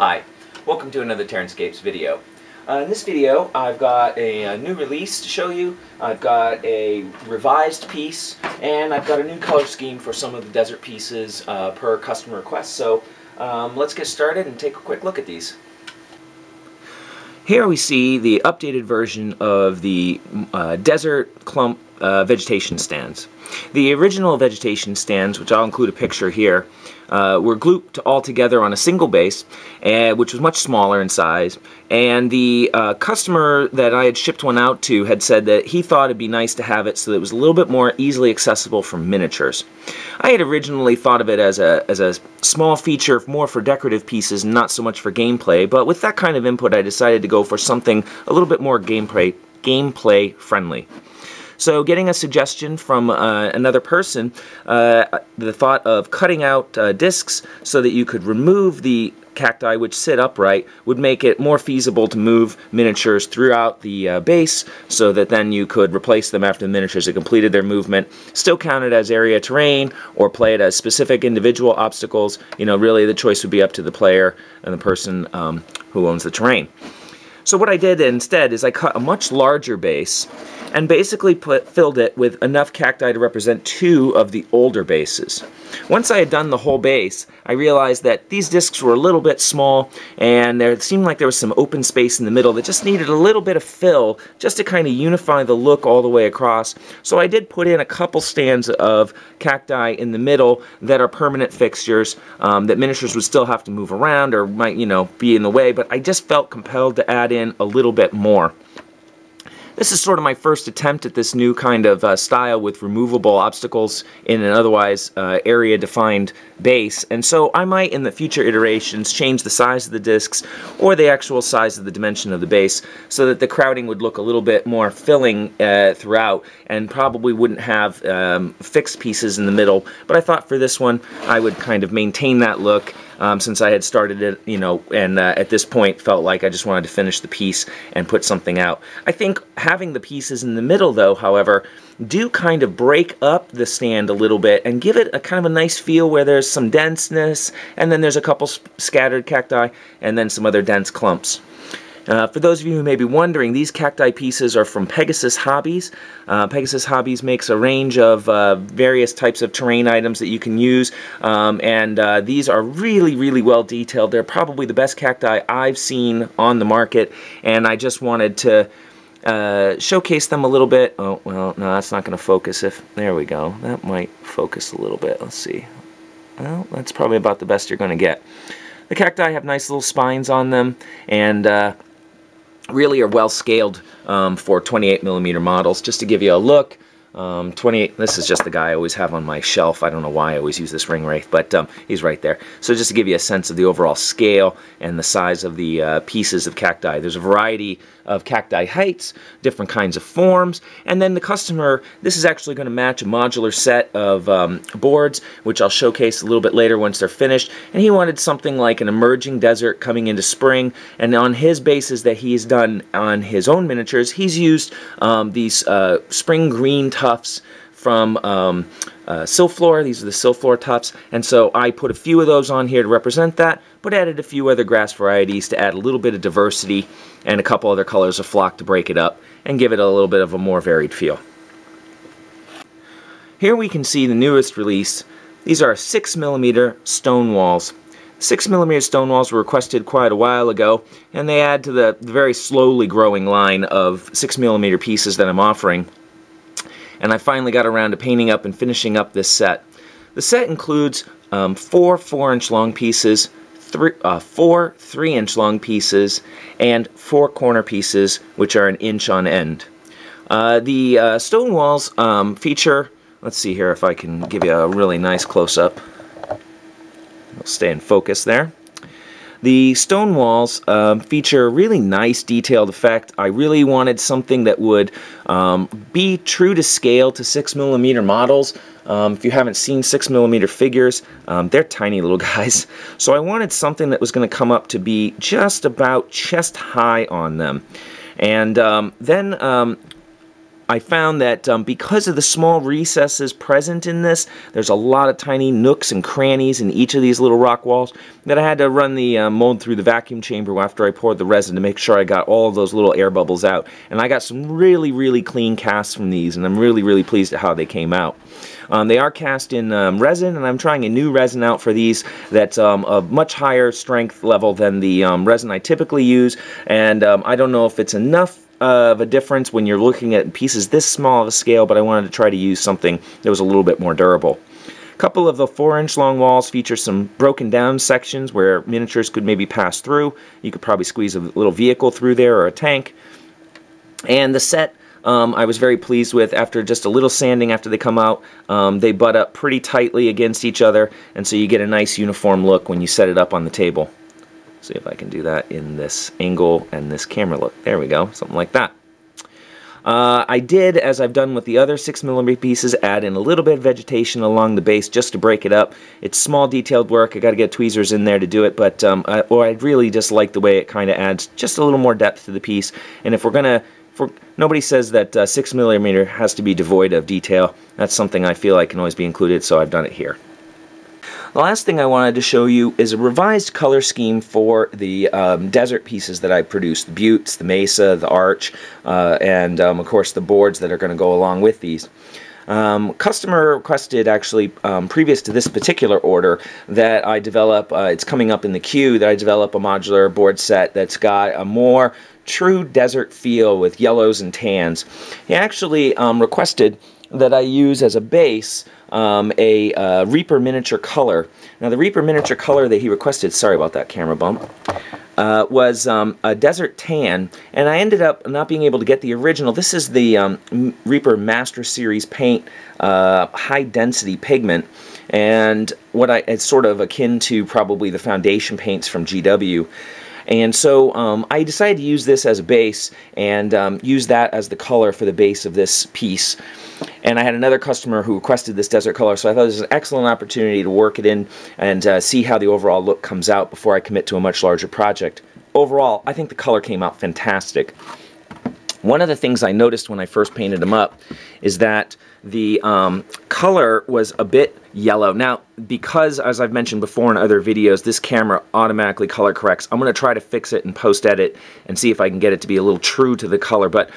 Hi, welcome to another TerranScapes video. In this video I've got a new release to show you. I've got a revised piece and I've got a new color scheme for some of the desert pieces per customer request. So let's get started and take a quick look at these. Here we see the updated version of the desert clump vegetation stands. The original vegetation stands, which I'll include a picture here, were grouped all together on a single base, which was much smaller in size, and the customer that I had shipped one out to had said that he thought it'd be nice to have it so that it was a little bit more easily accessible for miniatures. I had originally thought of it as a small feature more for decorative pieces, not so much for gameplay, but with that kind of input I decided to go for something a little bit more gameplay friendly. So getting a suggestion from another person, the thought of cutting out discs so that you could remove the cacti which sit upright would make it more feasible to move miniatures throughout the base so that then you could replace them after the miniatures had completed their movement, still count it as area terrain or play it as specific individual obstacles. You know, really the choice would be up to the player and the person who owns the terrain. So what I did instead is I cut a much larger base and basically filled it with enough cacti to represent two of the older bases. Once I had done the whole base, I realized that these discs were a little bit small and there seemed like there was some open space in the middle that just needed a little bit of fill just to kind of unify the look all the way across. So I did put in a couple stands of cacti in the middle that are permanent fixtures that miniatures would still have to move around or might, you know, be in the way, but I just felt compelled to add in a little bit more. This is sort of my first attempt at this new kind of style with removable obstacles in an otherwise area-defined base, and so I might in the future iterations change the size of the discs or the actual size of the dimension of the base so that the crowding would look a little bit more filling throughout and probably wouldn't have fixed pieces in the middle, but I thought for this one I would kind of maintain that look since I had started it, you know, and at this point felt like I just wanted to finish the piece and put something out. I think having the pieces in the middle, though, however, do kind of break up the stand a little bit and give it a kind of a nice feel where there's some denseness and then there's a couple scattered cacti and then some other dense clumps. For those of you who may be wondering, these cacti pieces are from Pegasus Hobbies. Pegasus Hobbies makes a range of various types of terrain items that you can use, and these are really, really well detailed. They're probably the best cacti I've seen on the market, and I just wanted to showcase them a little bit. Oh, well, no, that's not going to focus. There we go. That might focus a little bit. Let's see. Well, that's probably about the best you're going to get. The cacti have nice little spines on them, and really are well scaled for 28mm models. Just to give you a look, 28. This is just the guy I always have on my shelf. I don't know why I always use this ring wraith, but he's right there. So just to give you a sense of the overall scale and the size of the pieces of cacti. There's a variety of cacti heights, different kinds of forms, and then the customer, this is actually going to match a modular set of boards, which I'll showcase a little bit later once they're finished, and he wanted something like an emerging desert coming into spring, and on his bases that he's done on his own miniatures, he's used these spring green tufts from Silflor. These are the Silflor tufts, and so I put a few of those on here to represent that, but added a few other grass varieties to add a little bit of diversity and a couple other colors of flock to break it up and give it a little bit of a more varied feel. Here we can see the newest release. These are 6mm stone walls. 6mm stone walls were requested quite a while ago, and they add to the very slowly growing line of 6mm pieces that I'm offering. And I finally got around to painting up and finishing up this set. The set includes 4 4-inch long pieces, 4 3-inch long pieces, and 4 corner pieces, which are 1 inch on end. The stone walls feature, let's see here if I can give you a really nice close-up. I'll stay in focus there. The stone walls feature a really nice detailed effect. I really wanted something that would be true to scale to 6mm models. If you haven't seen 6mm figures, they're tiny little guys. So I wanted something that was going to come up to be just about chest high on them. And then I found that because of the small recesses present in this, there's a lot of tiny nooks and crannies in each of these little rock walls, that I had to run the mold through the vacuum chamber after I poured the resin to make sure I got all of those little air bubbles out. And I got some really, really clean casts from these, and I'm really, really pleased at how they came out. They are cast in resin, and I'm trying a new resin out for these that's a much higher strength level than the resin I typically use, and I don't know if it's enough of a difference when you're looking at pieces this small of a scale, but I wanted to try to use something that was a little bit more durable. A couple of the 4-inch long walls feature some broken down sections where miniatures could maybe pass through. You could probably squeeze a little vehicle through there or a tank. And the set I was very pleased with. After just a little sanding after they come out, they butt up pretty tightly against each other, and so you get a nice uniform look when you set it up on the table. See if I can do that in this angle and this camera look. There we go, something like that. I did, as I've done with the other 6mm pieces, add in a little bit of vegetation along the base just to break it up. It's small detailed work. I got to get tweezers in there to do it, but I really just like the way it kind of adds just a little more depth to the piece. And if we're gonna, nobody says that 6mm has to be devoid of detail. That's something I feel like can always be included, so I've done it here. The last thing I wanted to show you is a revised color scheme for the desert pieces that I produced. The buttes, the mesa, the arch, and of course the boards that are going to go along with these. Customer requested, actually, previous to this particular order, that I develop, it's coming up in the queue, that I develop a modular board set that's got a more true desert feel with yellows and tans. He actually requested that I use as a base a Reaper miniature color. Now the Reaper miniature color that he requested, sorry about that camera bump, was a desert tan, and I ended up not being able to get the original. This is the Reaper Master Series paint, high density pigment, and it's sort of akin to probably the foundation paints from GW. And so I decided to use this as a base and use that as the color for the base of this piece. And I had another customer who requested this desert color, so I thought this was an excellent opportunity to work it in and see how the overall look comes out before I commit to a much larger project. Overall, I think the color came out fantastic. One of the things I noticed when I first painted them up is that the color was a bit yellow. Now, because, as I've mentioned before in other videos, this camera automatically color corrects, I'm going to try to fix it and post-edit and see if I can get it to be a little true to the color. But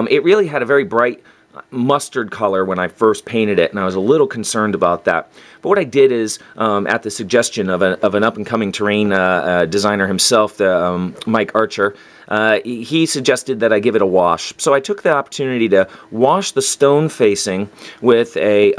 it really had a very bright mustard color when I first painted it, and I was a little concerned about that. But what I did is, at the suggestion of an up-and-coming terrain designer himself, Mike Archer, he suggested that I give it a wash. So I took the opportunity to wash the stone facing with a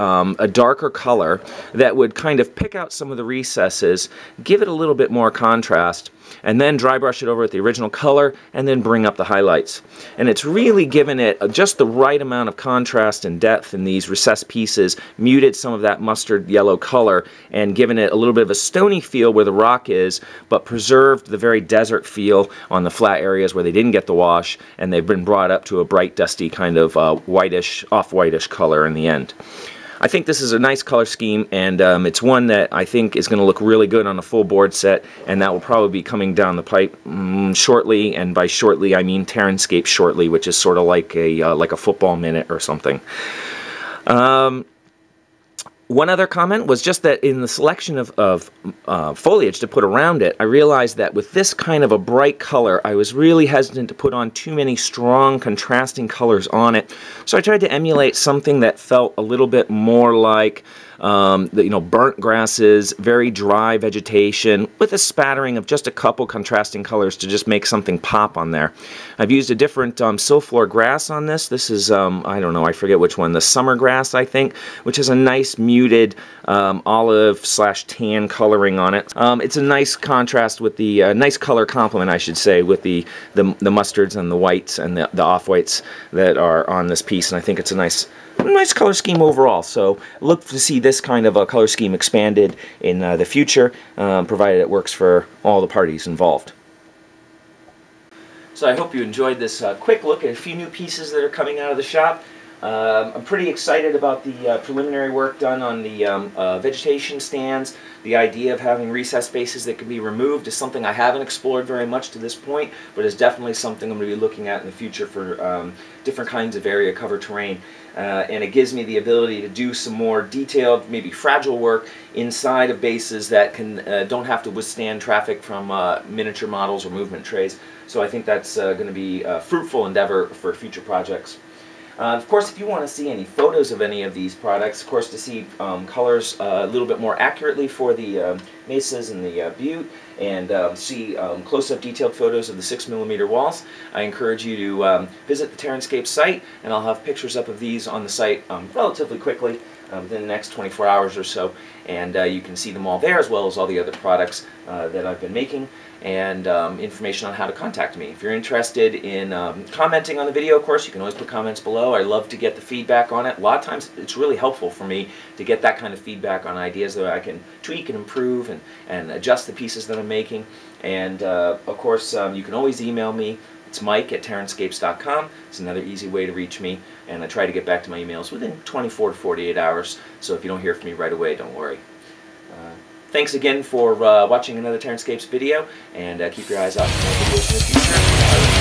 darker color that would kind of pick out some of the recesses, give it a little bit more contrast, and then dry brush it over with the original color, and then bring up the highlights. And it's really given it just the right amount of contrast and depth in these recessed pieces, muted some of that mustard yellow color, and given it a little bit of a stony feel where the rock is, but preserved the very desert feel on the flat areas where they didn't get the wash, and they've been brought up to a bright, dusty kind of whitish, off-whitish color in the end. I think this is a nice color scheme, and it's one that I think is going to look really good on a full board set, and that will probably be coming down the pipe shortly, and by shortly I mean TerranScapes shortly, which is sort of like a football minute or something. One other comment was just that in the selection of foliage to put around it, I realized that with this kind of a bright color, I was really hesitant to put on too many strong contrasting colors on it. So I tried to emulate something that felt a little bit more like burnt grasses, very dry vegetation, with a spattering of just a couple contrasting colors to just make something pop on there. I've used a different silfloor grass on this. This is, I don't know, I forget which one, the summer grass, I think, which has a nice muted olive/tan coloring on it. It's a nice contrast with the, nice color complement, I should say, with the mustards and the whites and the off-whites that are on this piece, and I think it's a nice color scheme overall. So look to see this kind of a color scheme expanded in the future, provided it works for all the parties involved. So I hope you enjoyed this quick look at a few new pieces that are coming out of the shop. I'm pretty excited about the preliminary work done on the vegetation stands. The idea of having recessed spaces that can be removed is something I haven't explored very much to this point, but is definitely something I'm going to be looking at in the future for different kinds of area cover terrain. And it gives me the ability to do some more detailed, maybe fragile work inside of bases that don't have to withstand traffic from miniature models or movement trays. So I think that's going to be a fruitful endeavor for future projects. Of course, if you want to see any photos of any of these products, of course, to see colors a little bit more accurately for the mesas and the butte, and see close-up detailed photos of the 6mm walls, I encourage you to visit the TerranScapes site, and I'll have pictures up of these on the site relatively quickly, within the next 24 hours or so, and you can see them all there, as well as all the other products that I've been making, and information on how to contact me. If you're interested in commenting on the video, of course, you can always put comments below. I love to get the feedback on it. A lot of times it's really helpful for me to get that kind of feedback on ideas that I can tweak and improve and adjust the pieces that I'm making. And of course, you can always email me. It's Mike@TerranScapes.com. It's another easy way to reach me, and I try to get back to my emails within 24 to 48 hours, so if you don't hear from me right away, don't worry. Thanks again for watching another TerranScapes video, and keep your eyes out for more videos in the future.